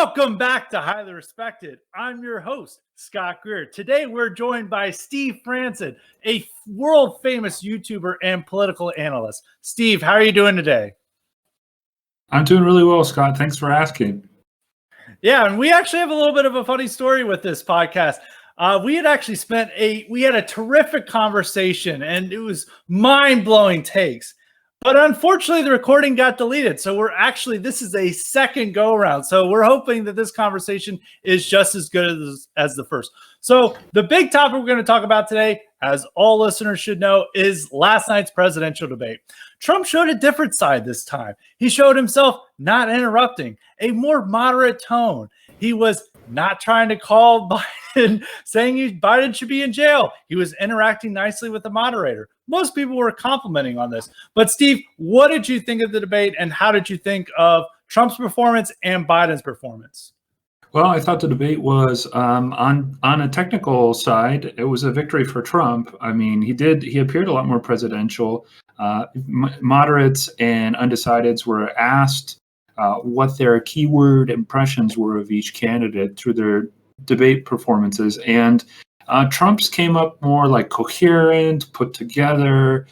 Welcome back to Highly Respected. I'm your host, Scott Greer. Today we're joined by Steve Franssen, a world famous YouTuber and political analyst. Steve, how are you doing today? I'm doing really well, Scott. Thanks for asking. Yeah, and we actually have a little bit of a funny story with this podcast. We had a terrific conversation, and it was mind-blowing takes. But unfortunately, the recording got deleted. So this is a second go around. So we're hoping that this conversation is just as good as the first. So the big topic we're going to talk about today, as all listeners should know, is last night's presidential debate. Trump showed a different side this time. He showed himself not interrupting, a more moderate tone. He was not trying to call Biden, saying Biden should be in jail. He was interacting nicely with the moderator. Most people were complimenting on this. But Steve, what did you think of the debate, and how did you think of Trump's performance and Biden's performance? Well, I thought the debate was on a technical side, it was a victory for Trump. I mean, he appeared a lot more presidential. Moderates and undecideds were asked what their keyword impressions were of each candidate through their debate performances. And Trump's came up more like coherent, put together,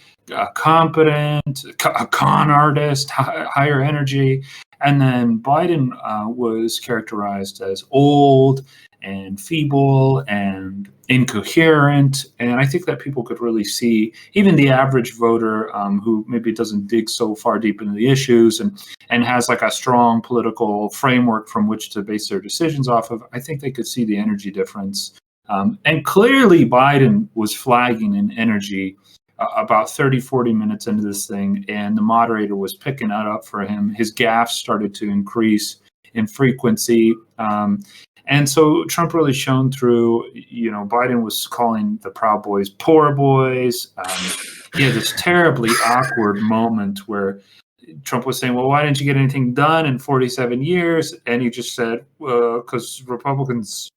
competent, a con artist, higher energy. And then Biden was characterized as old and feeble and incoherent. And I think that people could really see, even the average voter who maybe doesn't dig so far deep into the issues and has like a strong political framework from which to base their decisions off of, I think they could see the energy difference. And clearly Biden was flagging in energy about 30, 40 minutes into this thing, and the moderator was picking that up for him. His gaffes started to increase in frequency. And so Trump really shone through. Biden was calling the Proud Boys poor boys. He had this terribly awkward moment where Trump was saying, well, why didn't you get anything done in 47 years? And he just said, because Republicans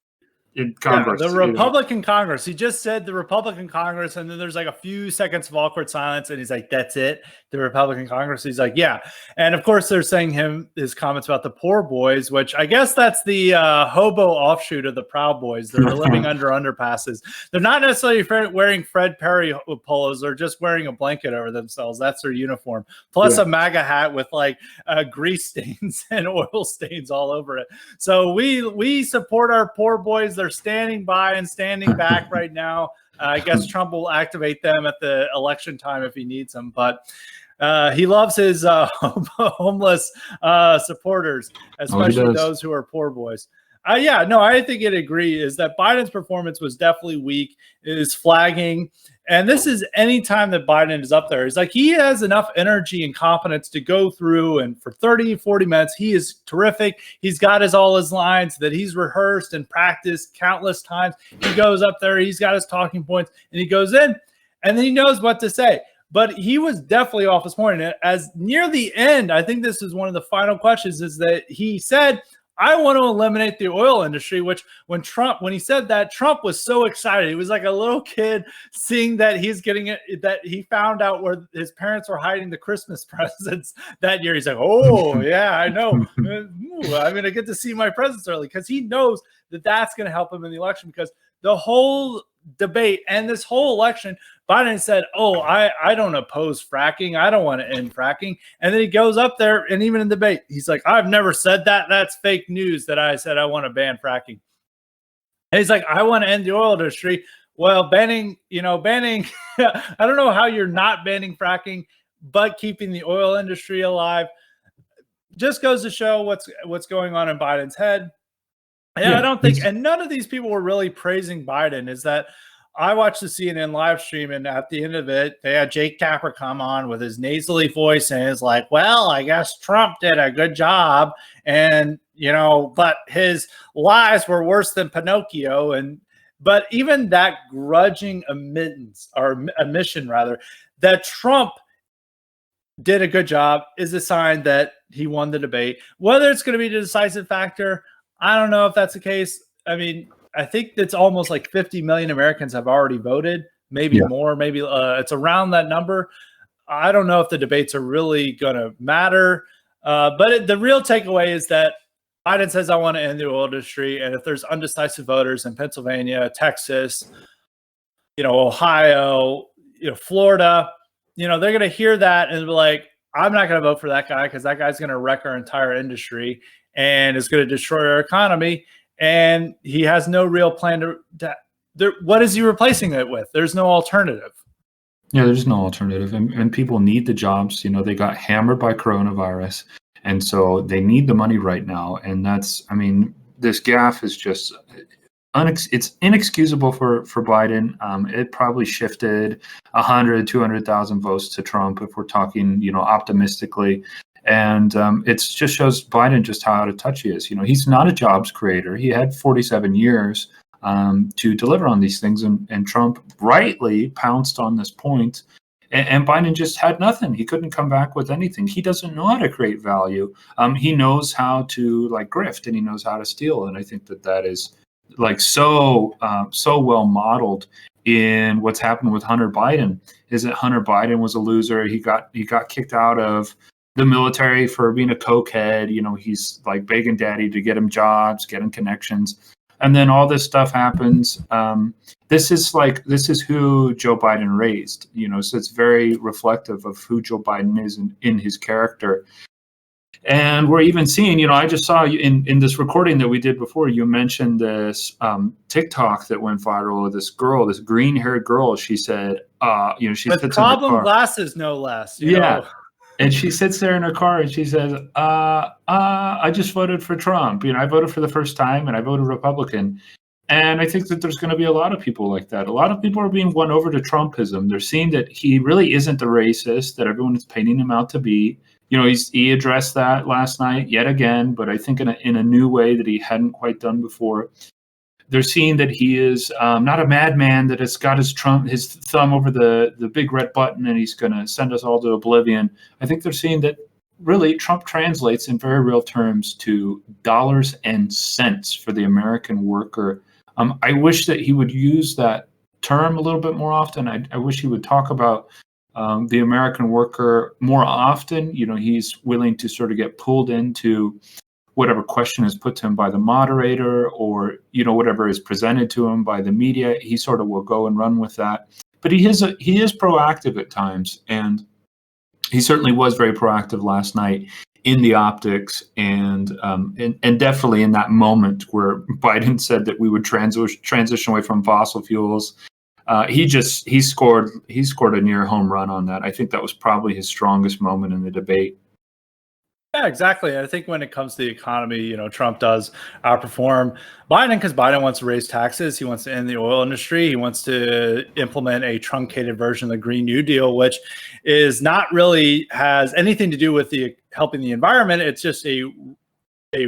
in Congress. Yeah, the Republican Congress. He just said the Republican Congress, and then there's like a few seconds of awkward silence, and he's like, that's it? The Republican Congress? He's like, yeah. And of course, they're saying his comments about the poor boys, which I guess that's the hobo offshoot of the Proud Boys. They're living under underpasses. They're not necessarily wearing Fred Perry polos. They're just wearing a blanket over themselves. That's their uniform. Plus a MAGA hat with like grease stains and oil stains all over it. So we support our poor boys. They're standing by and standing back right now. I guess Trump will activate them at the election time if he needs them, but he loves his homeless supporters, especially those who are poor boys. I think I'd agree is that Biden's performance was definitely weak. It is flagging. And this is any time that Biden is up there. It's like he has enough energy and confidence to go through, and for 30, 40 minutes, he is terrific. He's got all his lines that he's rehearsed and practiced countless times. He goes up there, he's got his talking points, and he goes in, and then he knows what to say. But he was definitely off this morning. As near the end, I think this is one of the final questions, is that he said, I want to eliminate the oil industry, which when he said that, Trump was so excited. He was like a little kid seeing that he's getting it, that he found out where his parents were hiding the Christmas presents that year. He's like, oh, yeah, I know. Ooh, I'm going to get to see my presents early, because he knows that that's going to help him in the election, because the whole debate and this whole election, Biden said, oh, I don't oppose fracking. I don't want to end fracking. And then he goes up there, and even in debate, he's like, I've never said that. That's fake news that I said I want to ban fracking. And he's like, I want to end the oil industry. Well, banning, I don't know how you're not banning fracking, but keeping the oil industry alive. Just goes to show what's going on in Biden's head. And I don't think, and none of these people were really praising Biden, is that I watched the CNN live stream, and at the end of it, they had Jake Tapper come on with his nasally voice, and it's like, well, I guess Trump did a good job. And, but his lies were worse than Pinocchio. But even that grudging admission that Trump did a good job is a sign that he won the debate. Whether it's going to be the decisive factor, I don't know if that's the case. I mean, I think it's almost like 50 million Americans have already voted, maybe more, maybe it's around that number. I don't know if the debates are really going to matter. But the real takeaway is that Biden says, I want to end the oil industry. And if there's undecisive voters in Pennsylvania, Texas, Ohio, Florida, they're going to hear that and be like, I'm not going to vote for that guy because that guy's going to wreck our entire industry and is going to destroy our economy. And he has no real plan what is he replacing it with? There's no alternative. Yeah, there's no alternative. And people need the jobs. They got hammered by coronavirus. And so they need the money right now. And this gaffe is just it's inexcusable for Biden. It probably shifted 100, 200,000 votes to Trump if we're talking, optimistically. And it just shows Biden just how out of touch he is. He's not a jobs creator. He had 47 years to deliver on these things. And Trump rightly pounced on this point. And Biden just had nothing. He couldn't come back with anything. He doesn't know how to create value. He knows how to grift, and he knows how to steal. And I think that is so well modeled in what's happened with Hunter Biden. Is that Hunter Biden was a loser. He got kicked out of the military for being a cokehead. He's begging daddy to get him jobs, get him connections. And then all this stuff happens. This is who Joe Biden raised, so it's very reflective of who Joe Biden is in his character. And we're even seeing, I just saw in this recording that we did before, you mentioned this TikTok that went viral of this girl, this green-haired girl. She said, she sits in her car. Glasses, no less. Yeah. And she sits there in her car and she says, I just voted for Trump. I voted for the first time and I voted Republican. And I think that there's going to be a lot of people like that. A lot of people are being won over to Trumpism. They're seeing that he really isn't the racist that everyone is painting him out to be. He addressed that last night yet again, but I think in a new way that he hadn't quite done before. They're seeing that he is not a madman that has got his thumb over the big red button and he's going to send us all to oblivion. I think they're seeing that really Trump translates in very real terms to dollars and cents for the American worker. I wish that he would use that term a little bit more often. I wish he would talk about the American worker more often. He's willing to sort of get pulled into whatever question is put to him by the moderator or, whatever is presented to him by the media. He sort of will go and run with that. But he is proactive at times. And he certainly was very proactive last night in the optics and definitely in that moment where Biden said that we would transition away from fossil fuels. He scored a near home run on that. I think that was probably his strongest moment in the debate. Yeah, exactly. I think when it comes to the economy, Trump does outperform Biden because Biden wants to raise taxes. He wants to end the oil industry. He wants to implement a truncated version of the Green New Deal, which is not really has anything to do with helping the environment. It's just a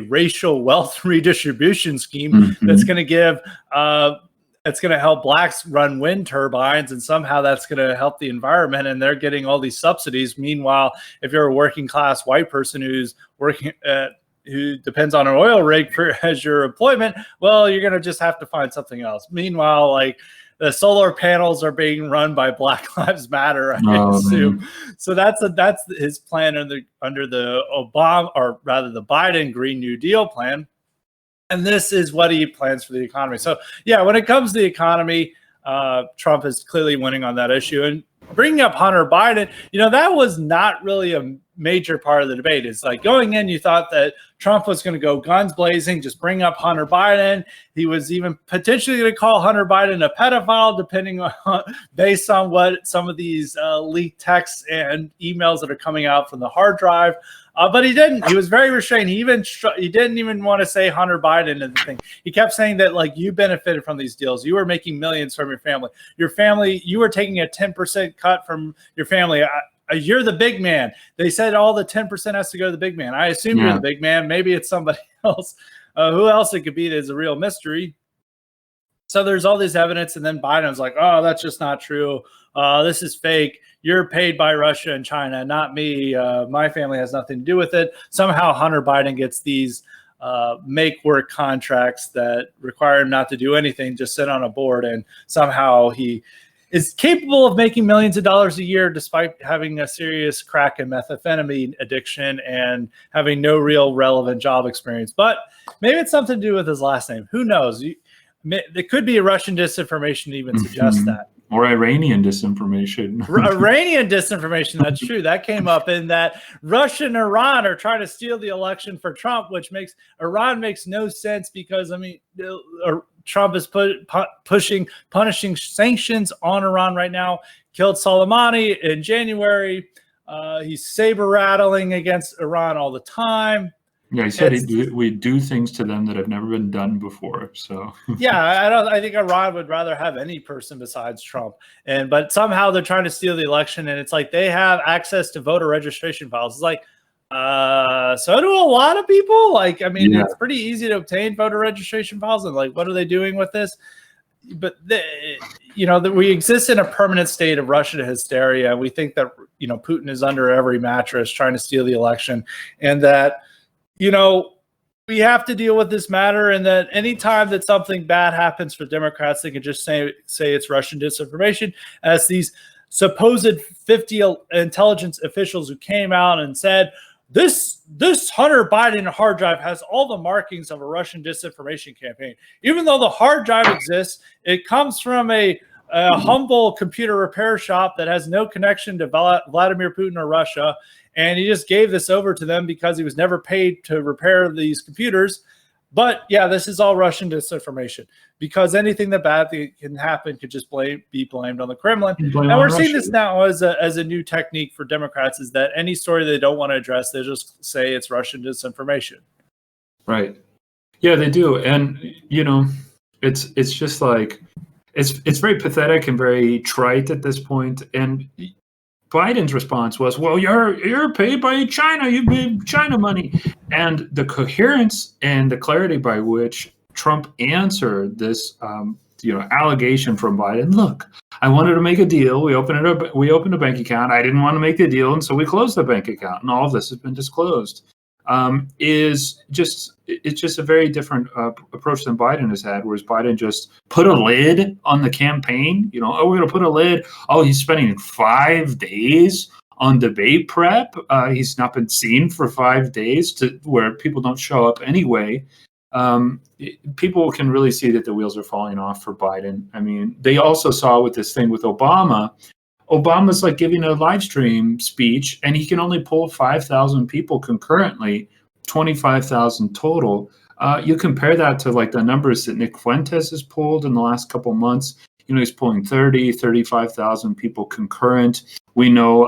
racial wealth redistribution scheme that's going to give it's going to help blacks run wind turbines, and somehow that's going to help the environment, and they're getting all these subsidies. Meanwhile, if you're a working class white person who's working who depends on an oil rig as your employment, well, you're going to just have to find something else. Meanwhile, the solar panels are being run by Black Lives Matter, I assume. Man. So that's his plan under the Obama, or rather the Biden Green New Deal plan. And this is what he plans for the economy. So, yeah, when it comes to the economy, Trump is clearly winning on that issue. And bringing up Hunter Biden, that was not really a major part of the debate. It's going in, you thought that Trump was going to go guns blazing, just bring up Hunter Biden. He was even potentially going to call Hunter Biden a pedophile, based on what some of these leaked texts and emails that are coming out from the hard drive. But he didn't. He was very restrained. He didn't even want to say Hunter Biden and the thing. He kept saying that you benefited from these deals. You were making millions from your family. Your family, you were taking a 10% cut from your family. You're the big man. They said all the 10% has to go to the big man. I assume you're the big man. Maybe it's somebody else. Who else it could be is a real mystery. So there's all this evidence, and then Biden's like, oh, that's just not true. This is fake. You're paid by Russia and China, not me. My family has nothing to do with it. Somehow Hunter Biden gets these make work contracts that require him not to do anything, just sit on a board, and somehow he is capable of making millions of dollars a year despite having a serious crack and methamphetamine addiction and having no real relevant job experience. But maybe it's something to do with his last name. Who knows? There could be a Russian disinformation to even suggest that. Or Iranian disinformation. Iranian disinformation, that's true. That came up in that Russia and Iran are trying to steal the election for Trump, which makes Iran makes no sense because, I mean, Trump is punishing sanctions on Iran right now. Killed Soleimani in January. He's saber rattling against Iran all the time. Yeah, he said we do things to them that have never been done before. So yeah, I think Iran would rather have any person besides Trump. But somehow they're trying to steal the election, and it's like they have access to voter registration files. It's like, so do a lot of people. Like, I mean, it's pretty easy to obtain voter registration files, and like, what are they doing with this? But we exist in a permanent state of Russian hysteria. We think that Putin is under every mattress trying to steal the election, and that we have to deal with this matter, and that anytime that something bad happens for Democrats, they can just say it's Russian disinformation, as these supposed 50 intelligence officials who came out and said, this Hunter Biden hard drive has all the markings of a Russian disinformation campaign. Even though the hard drive exists, it comes from a humble computer repair shop that has no connection to Vladimir Putin or Russia. And he just gave this over to them because he was never paid to repair these computers. But yeah, this is all Russian disinformation, because anything that bad can happen could just be blamed on the Kremlin. And we're seeing this now as a new technique for Democrats, is that any story they don't want to address, they just say it's Russian disinformation. Right. Yeah, they do. And, it's just like, it's very pathetic and very trite at this point. And Biden's response was, well, you're paid by China. You paid China money. And the coherence and the clarity by which Trump answered this, allegation from Biden. Look, I wanted to make a deal. We opened a bank account. I didn't want to make the deal, and so we closed the bank account. And all of this has been disclosed. It's just a very different approach than Biden has had, whereas Biden just put a lid on the campaign. We're going to put a lid. Oh, he's spending 5 days on debate prep. He's not been seen for 5 days, to where people don't show up anyway. People can really see that the wheels are falling off for Biden. I mean, they also saw with this thing with Obama. Obama's like giving a live stream speech, and he can only pull 5,000 people concurrently, 25,000 total. You compare that to like the numbers that Nick Fuentes has pulled in the last couple of months. He's pulling 35,000 people concurrent. We know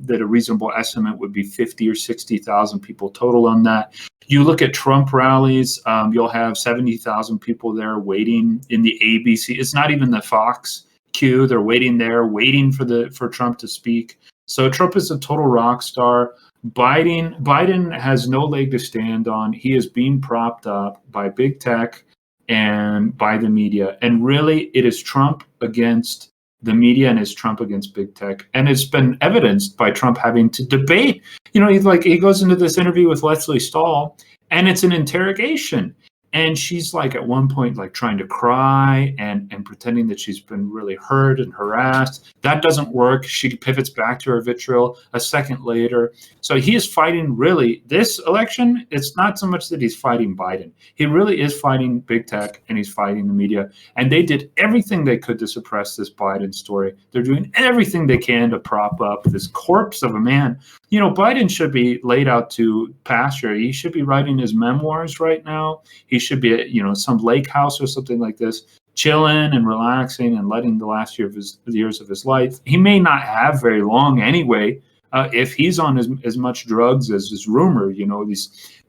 that a reasonable estimate would be 50 or 60,000 people total on that. You look at Trump rallies, you'll have 70,000 people there waiting in the ABC. It's not even the Fox queue. They're waiting there, waiting for Trump to speak. So Trump is a total rock star. Biden has no leg to stand on. He is being propped up by big tech and by the media. And really, it is Trump against the media, and it's Trump against big tech. And it's been evidenced by Trump having to debate. He goes into this interview with Leslie Stahl, and it's an interrogation. And she's like at one point like trying to cry and pretending that she's been really hurt and harassed. That doesn't work. She pivots back to her vitriol a second later. So he is fighting really this election. It's not so much that he's fighting Biden. He really is fighting big tech, and he's fighting the media. And they did everything they could to suppress this Biden story. They're doing everything they can to prop up this corpse of a man. Biden should be laid out to pasture. He should be writing his memoirs right now. He should be at, some lake house or something like this, chilling and relaxing and letting the last years of his life. He may not have very long anyway, if he's on as much drugs as is rumored.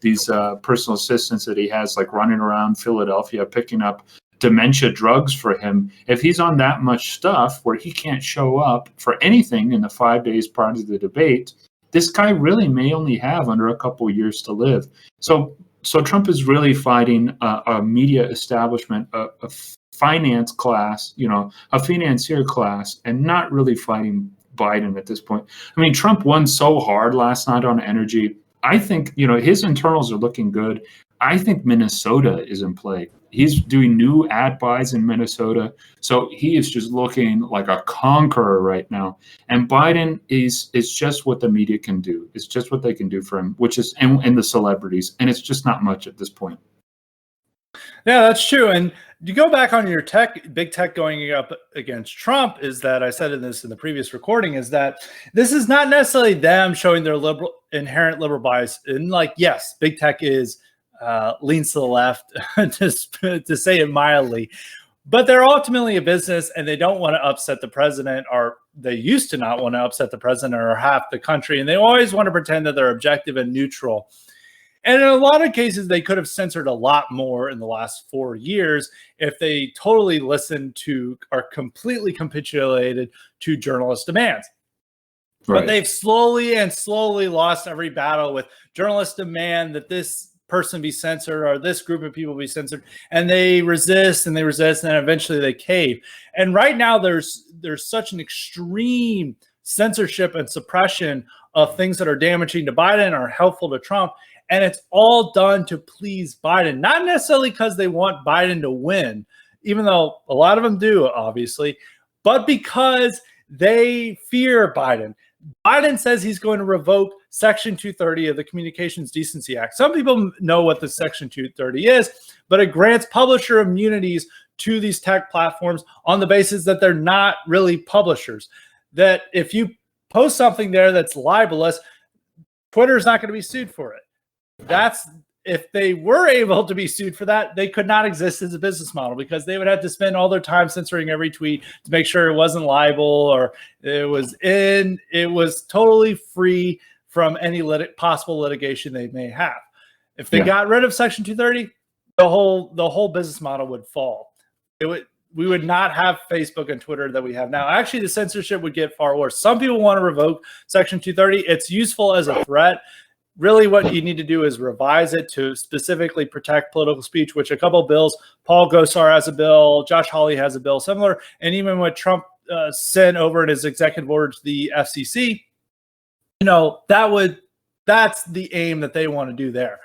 These personal assistants that he has, like running around Philadelphia picking up dementia drugs for him. If he's on that much stuff where he can't show up for anything in the 5 days prior to the debate, this guy really may only have under a couple years to live. So Trump is really fighting a media establishment, a finance class, a financier class, and not really fighting Biden at this point. I mean, Trump won so hard last night on energy. I think, his internals are looking good. I think Minnesota is in play. He's doing new ad buys in Minnesota. So he is just looking like a conqueror right now. And Biden is just what the media can do. It's just what they can do for him, which is, and the celebrities. And it's just not much at this point. Yeah, that's true. And you go back on your big tech going up against Trump, is that I said in the previous recording, is that this is not necessarily them showing their inherent liberal bias. And yes, big tech leans to the left, to say it mildly, but they're ultimately a business and they don't want to upset the president, or they used to not want to upset the president or half the country. And they always want to pretend that they're objective and neutral. And in a lot of cases, they could have censored a lot more in the last 4 years if they totally listened to or completely capitulated to journalist demands. Right. But they've slowly lost every battle with journalist demand that this person be censored or this group of people be censored. And they resist and then eventually they cave. And right now there's such an extreme censorship and suppression of things that are damaging to Biden or helpful to Trump. And it's all done to please Biden, not necessarily because they want Biden to win, even though a lot of them do, obviously, but because they fear Biden. Biden says he's going to revoke Section 230 of the Communications Decency Act. Some people know what the Section 230 is, but it grants publisher immunities to these tech platforms on the basis that they're not really publishers. That if you post something there that's libelous, Twitter's not going to be sued for it. If they were able to be sued for that, they could not exist as a business model, because they would have to spend all their time censoring every tweet to make sure it wasn't libel or it was totally free from any possible litigation they may have. If they got rid of Section 230, the whole business model would fall. We would not have Facebook and Twitter that we have now. Actually, the censorship would get far worse. Some people want to revoke Section 230. It's useful as a threat. Really, what you need to do is revise it to specifically protect political speech, which a couple of bills, Paul Gosar has a bill, Josh Hawley has a bill similar, and even what Trump sent over in his executive order to the FCC, that's the aim that they want to do there.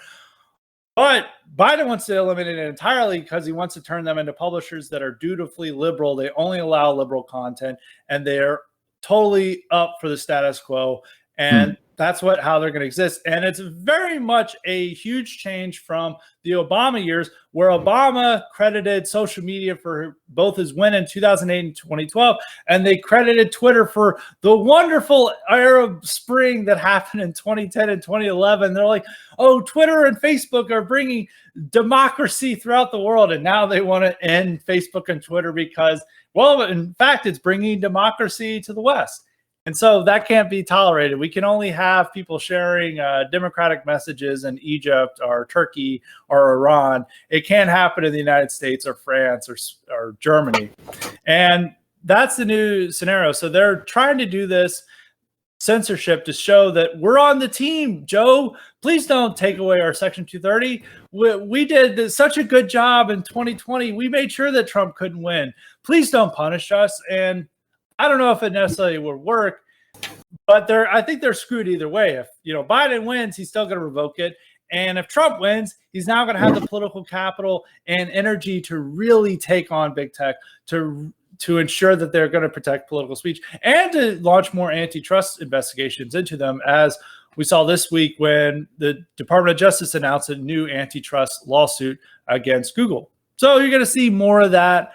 But Biden wants to eliminate it entirely because he wants to turn them into publishers that are dutifully liberal. They only allow liberal content, and they're totally up for the status quo. And that's how they're going to exist. And it's very much a huge change from the Obama years, where Obama credited social media for both his win in 2008 and 2012. And they credited Twitter for the wonderful Arab Spring that happened in 2010 and 2011. They're like, oh, Twitter and Facebook are bringing democracy throughout the world. And now they want to end Facebook and Twitter because, well, in fact, it's bringing democracy to the West. And so that can't be tolerated. We can only have people sharing democratic messages in Egypt or Turkey or Iran. It can't happen in the United States or France or Germany. And that's the new scenario. So they're trying to do this censorship to show that we're on the team. Joe, please don't take away our Section 230. We did such a good job in 2020. We made sure that Trump couldn't win. Please don't punish us. And I don't know if it necessarily would work, but I think they're screwed either way. If Biden wins, he's still going to revoke it, and if Trump wins, he's now going to have the political capital and energy to really take on big tech to ensure that they're going to protect political speech and to launch more antitrust investigations into them, as we saw this week when the Department of Justice announced a new antitrust lawsuit against Google. So you're going to see more of that.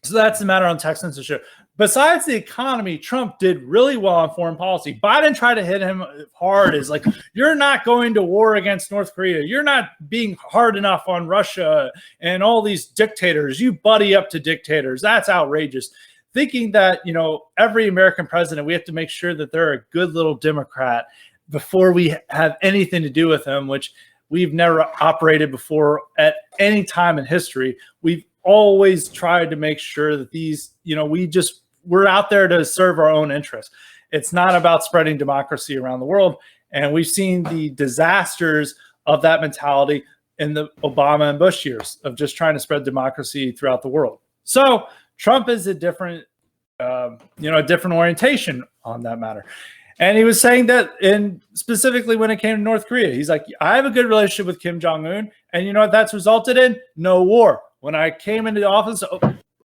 So that's the matter on tech censorship. Besides the economy, Trump did really well on foreign policy. Biden tried to hit him hard. Is like, you're not going to war against North Korea. You're not being hard enough on Russia and all these dictators. You buddy up to dictators. That's outrageous. Thinking that, every American president, we have to make sure that they're a good little Democrat before we have anything to do with them, which we've never operated before at any time in history. We've always tried to make sure that these, we're out there to serve our own interests. It's not about spreading democracy around the world. And we've seen the disasters of that mentality in the Obama and Bush years of just trying to spread democracy throughout the world. So Trump is a different orientation on that matter. And he was saying that, in specifically when it came to North Korea, he's like, I have a good relationship with Kim Jong-un. And you know what that's resulted in? No war. When I came into the office,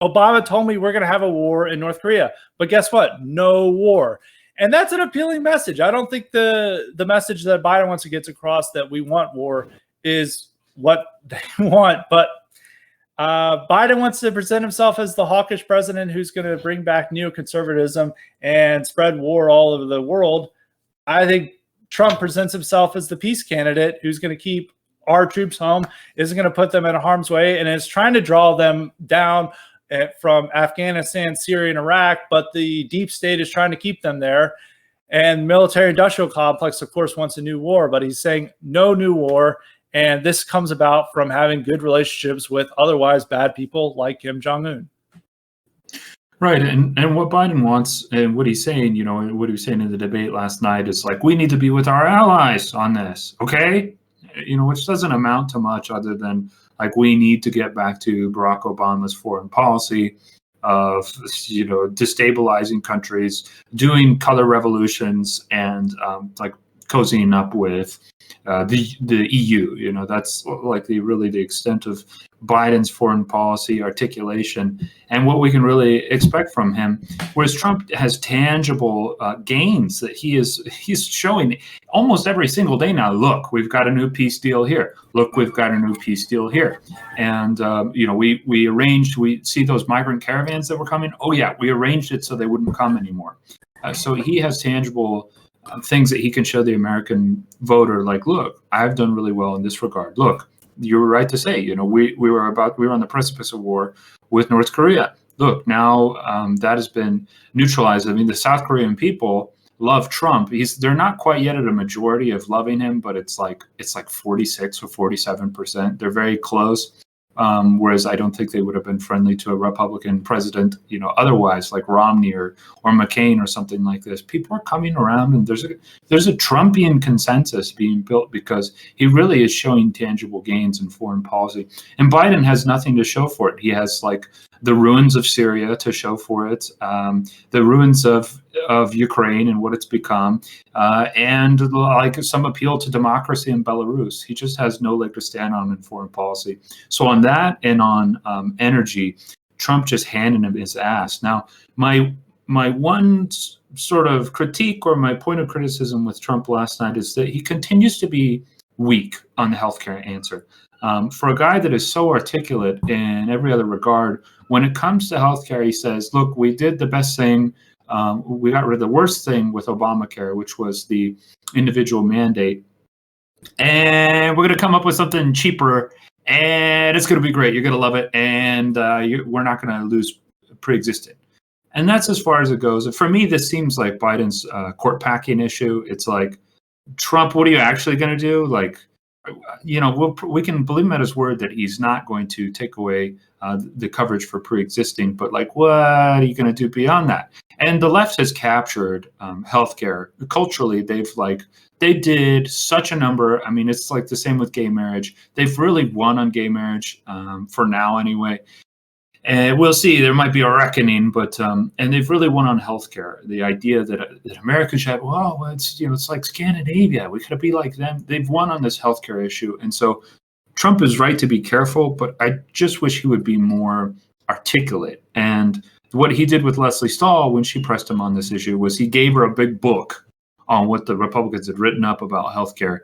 Obama told me we're going to have a war in North Korea. But guess what? No war. And that's an appealing message. I don't think the message that Biden wants to get across, that we want war, is what they want. But Biden wants to present himself as the hawkish president who's going to bring back neoconservatism and spread war all over the world. I think Trump presents himself as the peace candidate who's going to keep our troops home, isn't going to put them in harm's way, and is trying to draw them down from Afghanistan, Syria, and Iraq. But the deep state is trying to keep them there. And military-industrial complex, of course, wants a new war, but he's saying no new war. And this comes about from having good relationships with otherwise bad people like Kim Jong-un. Right. And what Biden wants, and what he's saying, what he was saying in the debate last night is like, we need to be with our allies on this. Okay. Which doesn't amount to much other than like, we need to get back to Barack Obama's foreign policy of, destabilizing countries, doing color revolutions, and like cozying up with the EU. That's like the extent of Biden's foreign policy articulation and what we can really expect from him. Whereas Trump has tangible gains that he's showing almost every single day now. Look, we've got a new peace deal here. Look, we've got a new peace deal here. And we arranged. We see those migrant caravans that were coming. Oh yeah, we arranged it so they wouldn't come anymore. So he has tangible things that he can show the American voter, like, look, I've done really well in this regard. Look, you were right to say, we were on the precipice of war with North Korea. Look, now that has been neutralized. I mean, the South Korean people love Trump. They're not quite yet at a majority of loving him, but it's like 46 or 47%. They're very close. Whereas I don't think they would have been friendly to a Republican president, otherwise, like Romney or McCain or something like this. People are coming around, and there's a Trumpian consensus being built because he really is showing tangible gains in foreign policy. And Biden has nothing to show for it. He has like the ruins of Syria to show for it, the ruins of Ukraine and what it's become, and like some appeal to democracy in Belarus. He just has no leg to stand on in foreign policy. So on that and on energy, Trump just handed him his ass. Now, my one sort of critique or my point of criticism with Trump last night is that he continues to be weak on the healthcare answer. For a guy that is so articulate in every other regard, when it comes to healthcare, he says, look, we did the best thing. We got rid of the worst thing with Obamacare, which was the individual mandate. And we're going to come up with something cheaper, and it's going to be great. You're going to love it. And we're not going to lose pre-existing. And that's as far as it goes. For me, this seems like Biden's court packing issue. It's like, Trump, what are you actually going to do? Like, we can believe him at his word that he's not going to take away the coverage for pre-existing, but like, what are you going to do beyond that? And the left has captured healthcare culturally. They did such a number. I mean, it's like the same with gay marriage. They've really won on gay marriage for now, anyway. And we'll see. There might be a reckoning, but and they've really won on healthcare. The idea that America should have, well, it's like Scandinavia. We could be like them. They've won on this healthcare issue, and so Trump is right to be careful. But I just wish he would be more articulate. And what he did with Leslie Stahl when she pressed him on this issue was he gave her a big book on what the Republicans had written up about healthcare.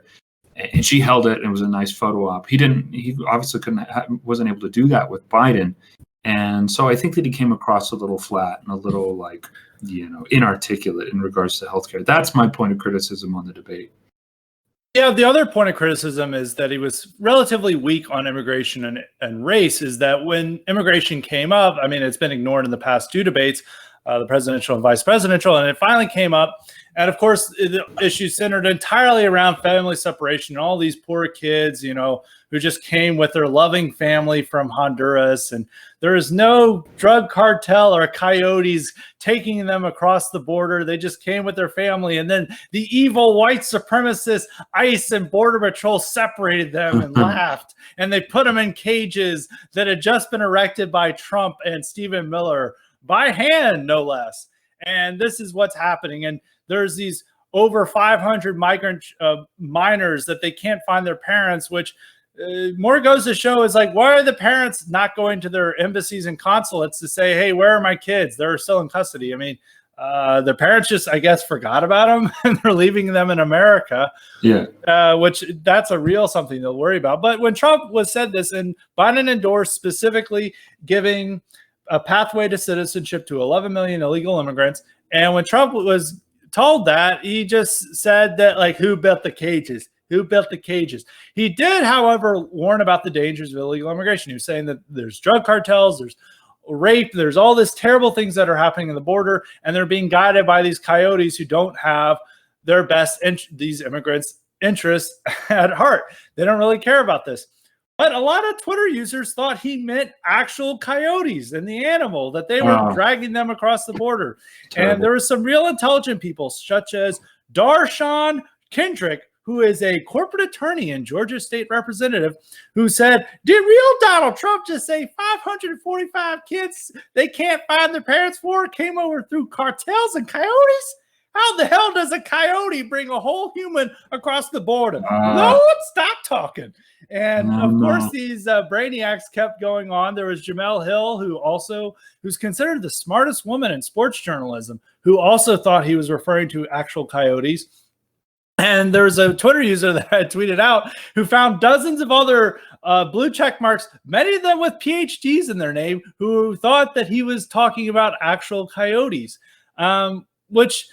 And she held it, and it was a nice photo op. He obviously wasn't able to do that with Biden. And so I think that he came across a little flat and a little inarticulate in regards to healthcare. That's my point of criticism on the debate. Yeah, the other point of criticism is that he was relatively weak on immigration and race, is that when immigration came up, I mean, it's been ignored in the past two debates, the presidential and vice presidential, and it finally came up. And of course, the issue centered entirely around family separation and all these poor kids, who just came with their loving family from Honduras. And there is no drug cartel or coyotes taking them across the border. They just came with their family. And then the evil white supremacist ICE and Border Patrol separated them and laughed. And they put them in cages that had just been erected by Trump and Stephen Miller by hand, no less. And this is what's happening. And there's these over 500 migrant minors that they can't find their parents, which more goes to show is like, why are the parents not going to their embassies and consulates to say, hey, where are my kids? They're still in custody. I mean, the parents just, I guess, forgot about them and they're leaving them in America. Yeah. Which that's a real something they'll worry about. But when Trump said this, and Biden endorsed specifically giving a pathway to citizenship to 11 million illegal immigrants, and when Trump was told that, he just said that, like, who built the cages? Who built the cages? He did, however, warn about the dangers of illegal immigration. He was saying that there's drug cartels, there's rape, there's all these terrible things that are happening in the border, and they're being guided by these coyotes who don't have their best these immigrants' interests at heart. They don't really care about this. But a lot of Twitter users thought he meant actual coyotes and the animal, that they were dragging them across the border. Terrible. And there were some real intelligent people, such as Darshan Kendrick, who is a corporate attorney and Georgia state representative, who said, did real Donald Trump just say 545 kids they can't find their parents for came over through cartels and coyotes? How the hell does a coyote bring a whole human across the border? No one stop talking. And of course, these brainiacs kept going on. There was Jamel Hill, who's considered the smartest woman in sports journalism, who also thought he was referring to actual coyotes. And there's a Twitter user that I tweeted out who found dozens of other blue check marks, many of them with PhDs in their name, who thought that he was talking about actual coyotes, which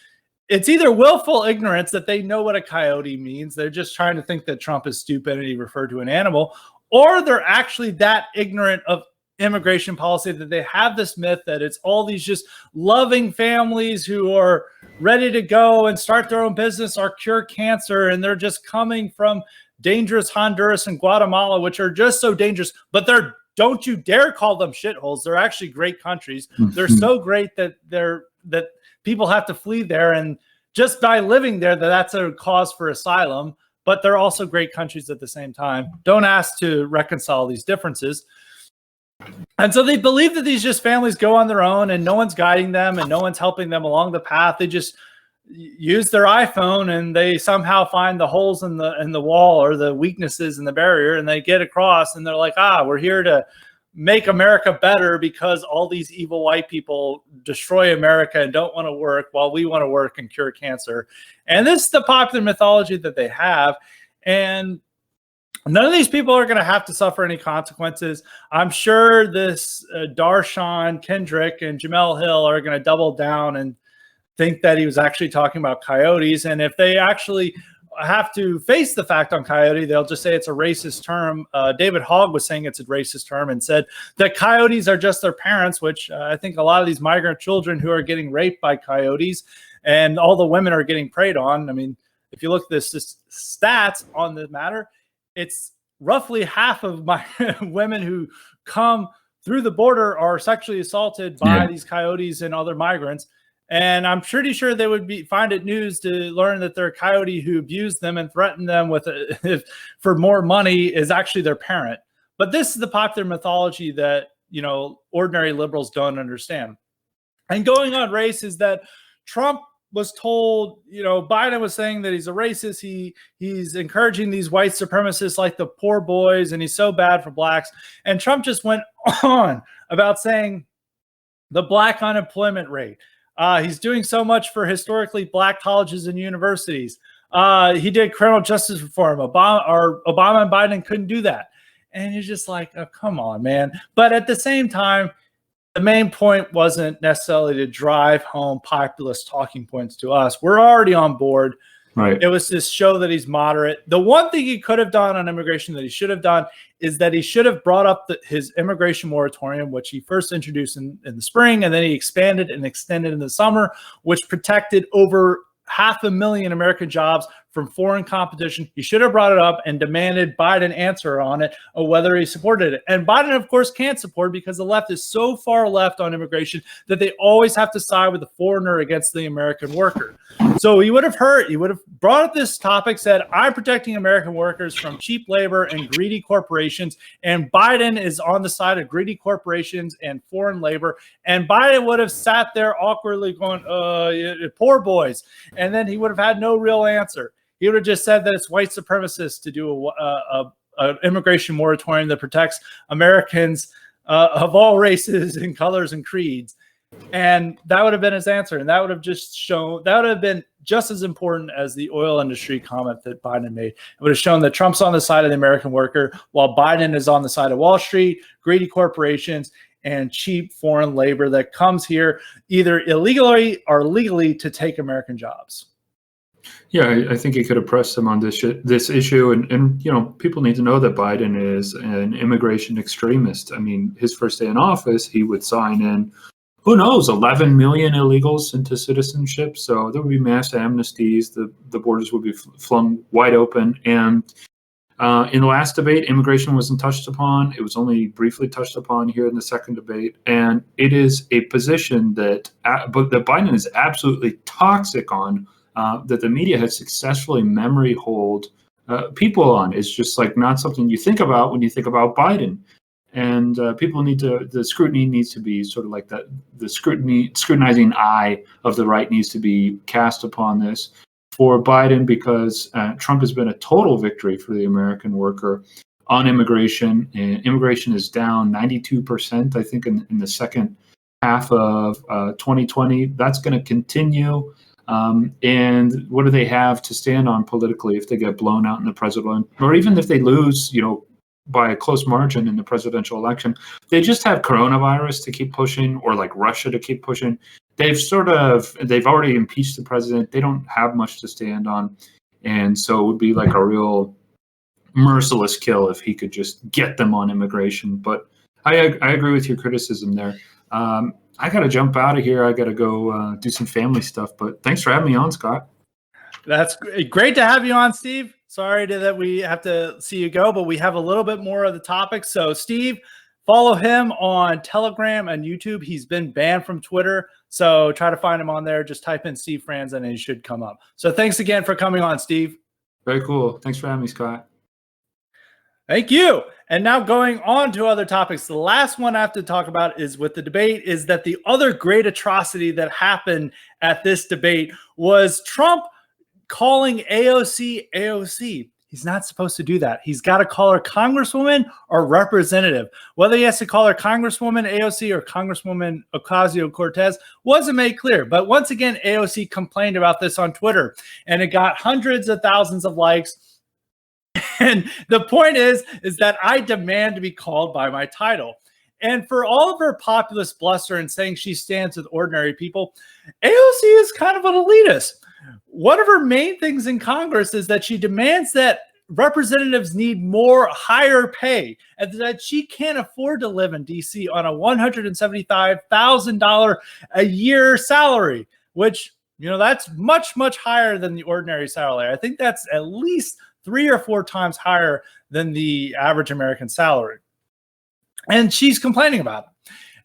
it's either willful ignorance that they know what a coyote means. They're just trying to think that Trump is stupid and he referred to an animal, or they're actually that ignorant of immigration policy that they have this myth that it's all these just loving families who are ready to go and start their own business or cure cancer, and they're just coming from dangerous Honduras and Guatemala, which are just so dangerous, but don't you dare call them shitholes. They're actually great countries. They're so great that people have to flee there, and just by living there, that's a cause for asylum, but they're also great countries at the same time. Don't ask to reconcile these differences. And so they believe that these just families go on their own and no one's guiding them and no one's helping them along the path. They just use their iPhone and they somehow find the holes in the wall or the weaknesses in the barrier, and they get across and they're like, we're here to make America better because all these evil white people destroy America and don't want to work while we want to work and cure cancer. And this is the popular mythology that they have. And none of these people are going to have to suffer any consequences. I'm sure this Darshan Kendrick and Jamel Hill are going to double down and think that he was actually talking about coyotes. And if they actually have to face the fact on coyote, they'll just say it's a racist term. David Hogg was saying it's a racist term and said that coyotes are just their parents, which I think a lot of these migrant children who are getting raped by coyotes and all the women are getting preyed on. I mean, if you look at this stats on the matter, it's roughly half of my women who come through the border are sexually assaulted by these coyotes and other migrants. And I'm pretty sure they would find it news to learn that their coyote who abused them and threatened them with for more money is actually their parent. But this is the popular mythology that, ordinary liberals don't understand. And going on race is that Trump was told, Biden was saying that he's a racist. He's encouraging these white supremacists like the poor boys, and he's so bad for blacks. And Trump just went on about saying the black unemployment rate. He's doing so much for historically black colleges and universities. He did criminal justice reform. Obama and Biden couldn't do that. And you're just like, oh, come on, man. But at the same time, the main point wasn't necessarily to drive home populist talking points to us. We're already on board. Right. It was to show that he's moderate. The one thing he could have done on immigration that he should have done is that he should have brought up his immigration moratorium, which he first introduced in the spring, and then he expanded and extended in the summer, which protected over 500,000 American jobs from foreign competition. He should have brought it up and demanded Biden answer on it, or whether he supported it. And Biden, of course, can't support, because the left is so far left on immigration that they always have to side with the foreigner against the American worker. So he would have brought up this topic, said, I'm protecting American workers from cheap labor and greedy corporations, and Biden is on the side of greedy corporations and foreign labor. And Biden would have sat there awkwardly going, poor boys. And then he would have had no real answer. He would have just said that it's white supremacists to do an immigration moratorium that protects Americans of all races and colors and creeds. And that would have been his answer. And that would have been just as important as the oil industry comment that Biden made. It would have shown that Trump's on the side of the American worker, while Biden is on the side of Wall Street, greedy corporations, and cheap foreign labor that comes here either illegally or legally to take American jobs. Yeah, I think he could have pressed him on this issue, and people need to know that Biden is an immigration extremist. I mean, his first day in office, he would sign in, who knows, 11 million illegals into citizenship. So there would be mass amnesties. The borders would be flung wide open. And in the last debate, immigration wasn't touched upon. It was only briefly touched upon here in the second debate. And it is a position that Biden is absolutely toxic on, that the media has successfully memory hold people on. It's just like not something you think about when you think about Biden. And the scrutiny needs to be sort of like that. The scrutinizing eye of the right needs to be cast upon this for Biden, because Trump has been a total victory for the American worker on immigration. And immigration is down 92%, I think, in the second half of 2020. That's going to continue. And what do they have to stand on politically if they get blown out in the president, or even if they lose, by a close margin in the presidential election? They just have coronavirus to keep pushing, or like Russia to keep pushing. They've already impeached the president. They don't have much to stand on. And so it would be like a real merciless kill if he could just get them on immigration. But I agree with your criticism there. I got to jump out of here. I got to go do some family stuff. But thanks for having me on, Scott. That's great to have you on, Steve. Sorry that we have to see you go, but we have a little bit more of the topics. So Steve, follow him on Telegram and YouTube. He's been banned from Twitter, so try to find him on there. Just type in Steve Franssen and he should come up. So thanks again for coming on, Steve. Very cool. Thanks for having me, Scott. Thank you. And now going on to other topics. The last one I have to talk about is with the debate is that the other great atrocity that happened at this debate was Trump calling AOC. He's not supposed to do that. He's got to call her Congresswoman or Representative. Whether he has to call her Congresswoman AOC or Congresswoman Ocasio-Cortez wasn't made clear. But once again, AOC complained about this on Twitter, and it got hundreds of thousands of likes. And the point is that I demand to be called by my title. And for all of her populist bluster and saying she stands with ordinary people, AOC is kind of an elitist. One of her main things in Congress is that she demands that representatives need higher pay, and that she can't afford to live in D.C. on a $175,000 a year salary, which, that's much, much higher than the ordinary salary. I think that's at least 3 or 4 times higher than the average American salary. And she's complaining about it.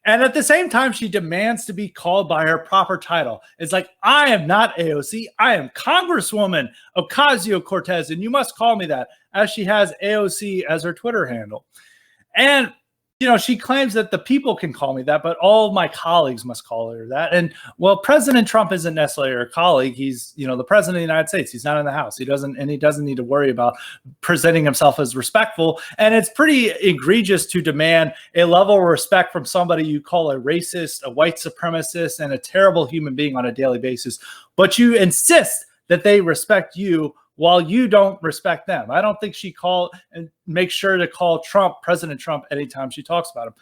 And at the same time, she demands to be called by her proper title. It's like, I am not AOC. I am Congresswoman Ocasio-Cortez, and you must call me that, as she has AOC as her Twitter handle. And, she claims that the people can call me that, but all of my colleagues must call her that. And, well, President Trump isn't necessarily her colleague. He's, the president of the United States. He's not in the House. He doesn't need to worry about presenting himself as respectful. And it's pretty egregious to demand a level of respect from somebody you call a racist, a white supremacist, and a terrible human being on a daily basis. But you insist that they respect you while you don't respect them. I don't think she makes sure to call President Trump, anytime she talks about him.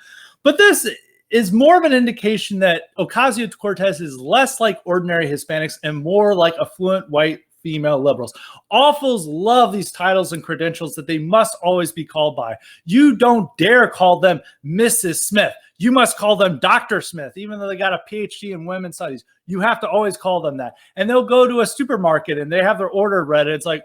But this is more of an indication that Ocasio-Cortez is less like ordinary Hispanics and more like affluent white female liberals. Awfuls love these titles and credentials that they must always be called by. You don't dare call them Mrs. Smith. You must call them Dr. Smith, even though they got a PhD in women's studies. You have to always call them that. And they'll go to a supermarket and they have their order read. It's like,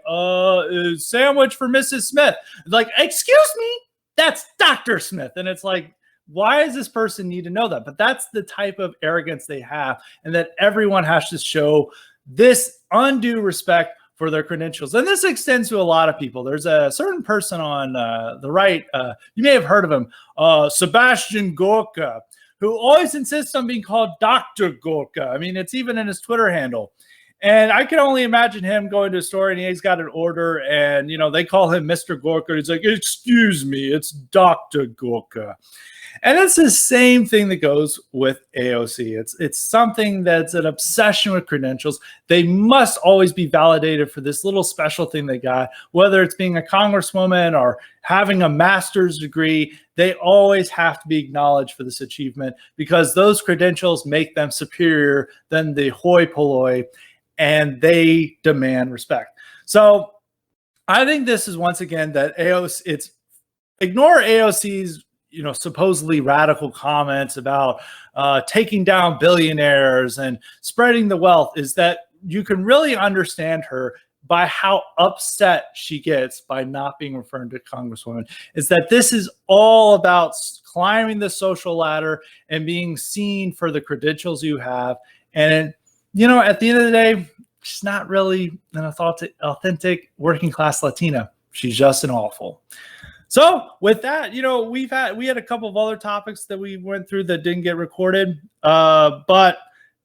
sandwich for Mrs. Smith. It's like, excuse me, that's Dr. Smith. And it's like, why does this person need to know that? But that's the type of arrogance they have, and that everyone has to show this undue respect for their credentials. And this extends to a lot of people. There's a certain person on the right, you may have heard of him, Sebastian Gorka, who always insists on being called Dr. Gorka. I mean, it's even in his Twitter handle. And I can only imagine him going to a store and he's got an order and, they call him Mr. Gorka. He's like, excuse me, it's Dr. Gorka. And it's the same thing that goes with AOC. It's something that's an obsession with credentials. They must always be validated for this little special thing they got, whether it's being a congresswoman or having a master's degree. They always have to be acknowledged for this achievement because those credentials make them superior than the hoi polloi, and they demand respect. So I think this is once again that AOC, ignore AOC's supposedly radical comments about taking down billionaires and spreading the wealth, is that you can really understand her by how upset she gets by not being referred to Congresswoman, is that this is all about climbing the social ladder and being seen for the credentials you have. And, at the end of the day, she's not really an authentic working class Latina. She's just an awful. So with that, we had a couple of other topics that we went through that didn't get recorded, but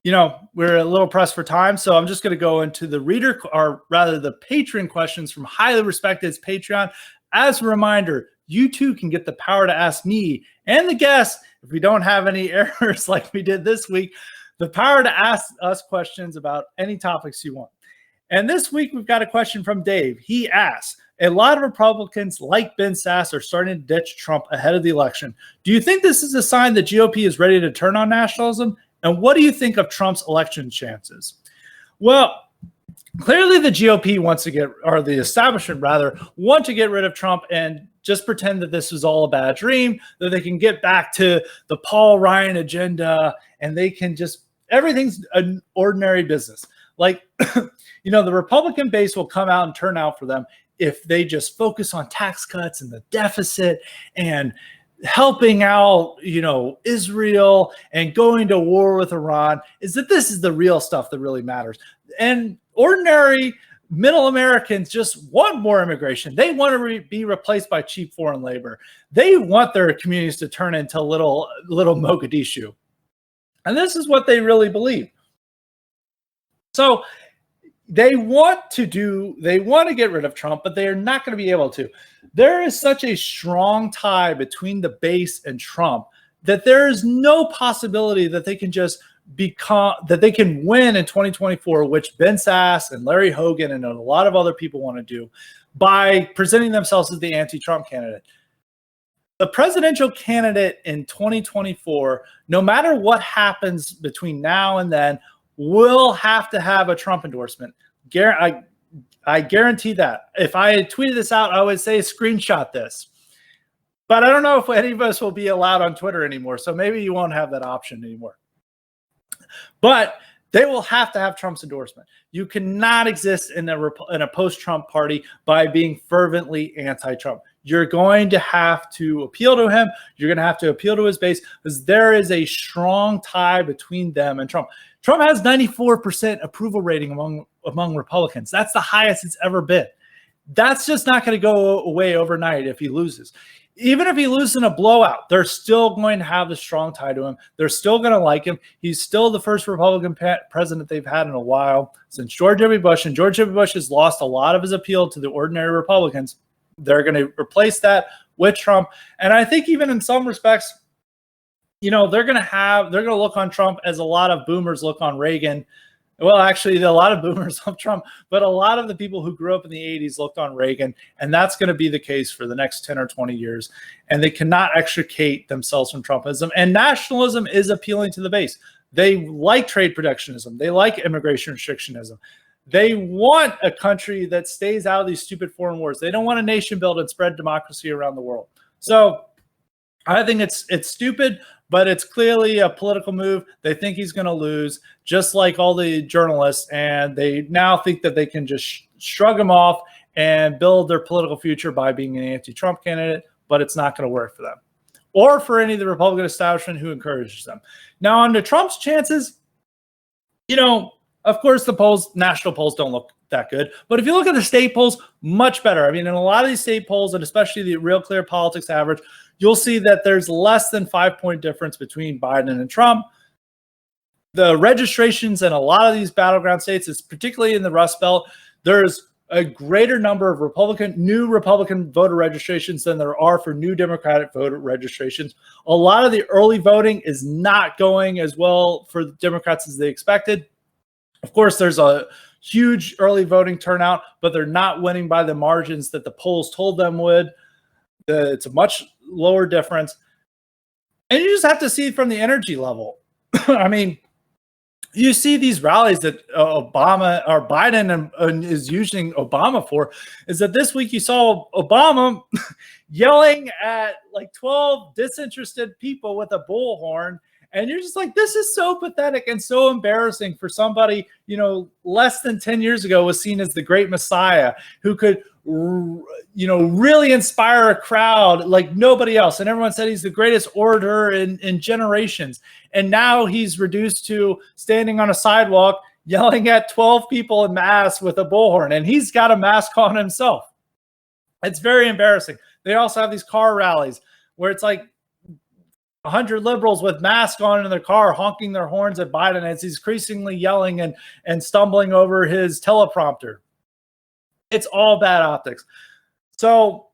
we're a little pressed for time. So I'm just going to go into the patron questions from highly respected Patreon. As a reminder, you too can get the power to ask me and the guests, if we don't have any errors like we did this week, the power to ask us questions about any topics you want. And this week we've got a question from Dave. He asks, a lot of Republicans like Ben Sasse are starting to ditch Trump ahead of the election. Do you think this is a sign the GOP is ready to turn on nationalism? And what do you think of Trump's election chances? Well, clearly the GOP the establishment rather, want to get rid of Trump and just pretend that this was all a bad dream, that they can get back to the Paul Ryan agenda and they can everything's an ordinary business. Like, the Republican base will come out and turn out for them if they just focus on tax cuts and the deficit and helping out, Israel and going to war with Iran, is that this is the real stuff that really matters. And ordinary middle Americans just want more immigration. They want to be replaced by cheap foreign labor. They want their communities to turn into little Mogadishu. And this is what they really believe. So they want to get rid of Trump, but they are not going to be able to. There is such a strong tie between the base and Trump that there is no possibility that they can win in 2024, which Ben Sasse and Larry Hogan and a lot of other people want to do, by presenting themselves as the anti-Trump candidate. The presidential candidate in 2024, no matter what happens between now and then, will have to have a Trump endorsement. I guarantee that. If I had tweeted this out, I would say screenshot this. But I don't know if any of us will be allowed on Twitter anymore, so maybe you won't have that option anymore. But they will have to have Trump's endorsement. You cannot exist in a post-Trump party by being fervently anti-Trump. You're going to have to appeal to him. You're going to have to appeal to his base, because there is a strong tie between them and Trump. Trump has 94% approval rating among Republicans. That's the highest it's ever been. That's just not going to go away overnight if he loses. Even if he loses in a blowout, they're still going to have the strong tie to him. They're still going to like him. He's still the first Republican president they've had in a while since George W. Bush, and George W. Bush has lost a lot of his appeal to the ordinary Republicans. They're going to replace that with Trump. And I think even in some respects, they're going to look on Trump as a lot of boomers look on Reagan. Well, actually, a lot of boomers love Trump, but a lot of the people who grew up in the 80s looked on Reagan, and that's going to be the case for the next 10 or 20 years. And they cannot extricate themselves from Trumpism. And nationalism is appealing to the base. They like trade protectionism. They like immigration restrictionism. They want a country that stays out of these stupid foreign wars. They don't want a nation build and spread democracy around the world. So I think it's stupid, but it's clearly a political move. They think he's going to lose, just like all the journalists, and they now think that they can just shrug him off and build their political future by being an anti-Trump candidate, but it's not going to work for them or for any of the Republican establishment who encourages them. Now, on to Trump's chances, of course, the polls, national polls, don't look that good. But if you look at the state polls, much better. I mean, in a lot of these state polls, and especially the Real Clear Politics average, you'll see that there's less than 5-point difference between Biden and Trump. The registrations in a lot of these battleground states, is particularly in the Rust Belt, there's a greater number of new Republican voter registrations than there are for new Democratic voter registrations. A lot of the early voting is not going as well for the Democrats as they expected. Of course, there's a huge early voting turnout, but they're not winning by the margins that the polls told them would. It's a much lower difference. And you just have to see it from the energy level. I mean, you see these rallies that Obama or Biden is using Obama for, is that this week you saw Obama yelling at like 12 disinterested people with a bullhorn. And you're just like, this is so pathetic and so embarrassing for somebody, less than 10 years ago was seen as the great messiah who could, really inspire a crowd like nobody else. And everyone said he's the greatest orator in generations. And now he's reduced to standing on a sidewalk, yelling at 12 people in mass with a bullhorn. And he's got a mask on himself. It's very embarrassing. They also have these car rallies where it's like 100 liberals with masks on in their car honking their horns at Biden as he's increasingly yelling and stumbling over his teleprompter. It's all bad optics. So,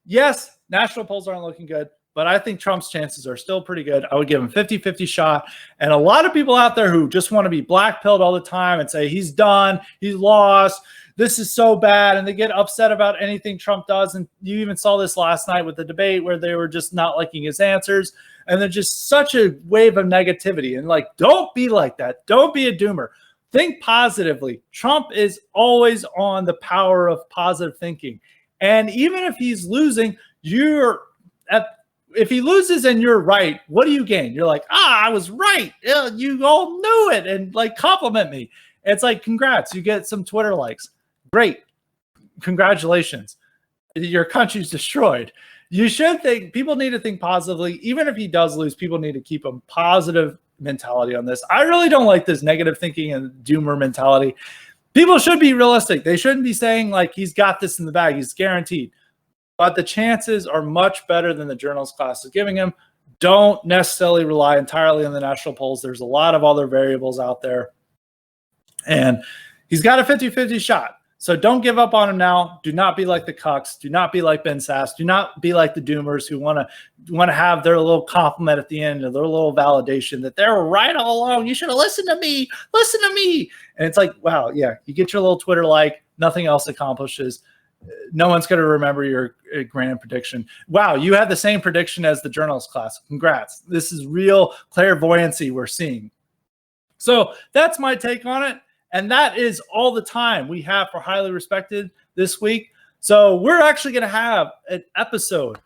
yes, national polls aren't looking good, but I think Trump's chances are still pretty good. I would give him 50-50 shot. And a lot of people out there who just want to be blackpilled all the time and say he's done, he's lost, this is so bad, and they get upset about anything Trump does. And you even saw this last night with the debate where they were just not liking his answers. And they're just such a wave of negativity. And like, don't be like that. Don't be a doomer. Think positively. Trump is always on the power of positive thinking. And even if he's losing, if he loses and you're right, what do you gain? You're like, I was right. You all knew it. And like, compliment me. It's like, congrats. You get some Twitter likes. Great. Congratulations. Your country's destroyed. You should think, people need to think positively. Even if he does lose, people need to keep a positive mentality on this. I really don't like this negative thinking and doomer mentality. People should be realistic. They shouldn't be saying like he's got this in the bag, he's guaranteed. But the chances are much better than the journals class is giving him. Don't necessarily rely entirely on the national polls. There's a lot of other variables out there. And he's got a 50-50 shot. So don't give up on him now. Do not be like the cucks. Do not be like Ben Sass. Do not be like the doomers who want to have their little compliment at the end, or their little validation that they're right all along. You should have listened to me. Listen to me. And it's like, wow, yeah, you get your little Twitter like, nothing else accomplishes. No one's going to remember your grand prediction. Wow, you had the same prediction as the journalist class. Congrats. This is real clairvoyancy we're seeing. So that's my take on it. And that is all the time we have for Highly Respected this week. So we're actually going to have an episode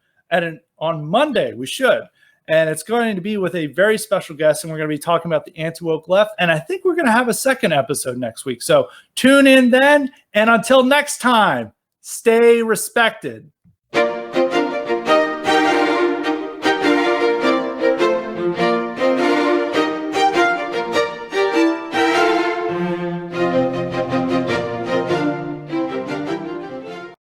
on Monday. We should. And it's going to be with a very special guest. And we're going to be talking about the anti-woke left. And I think we're going to have a second episode next week. So tune in then. And until next time, stay respected.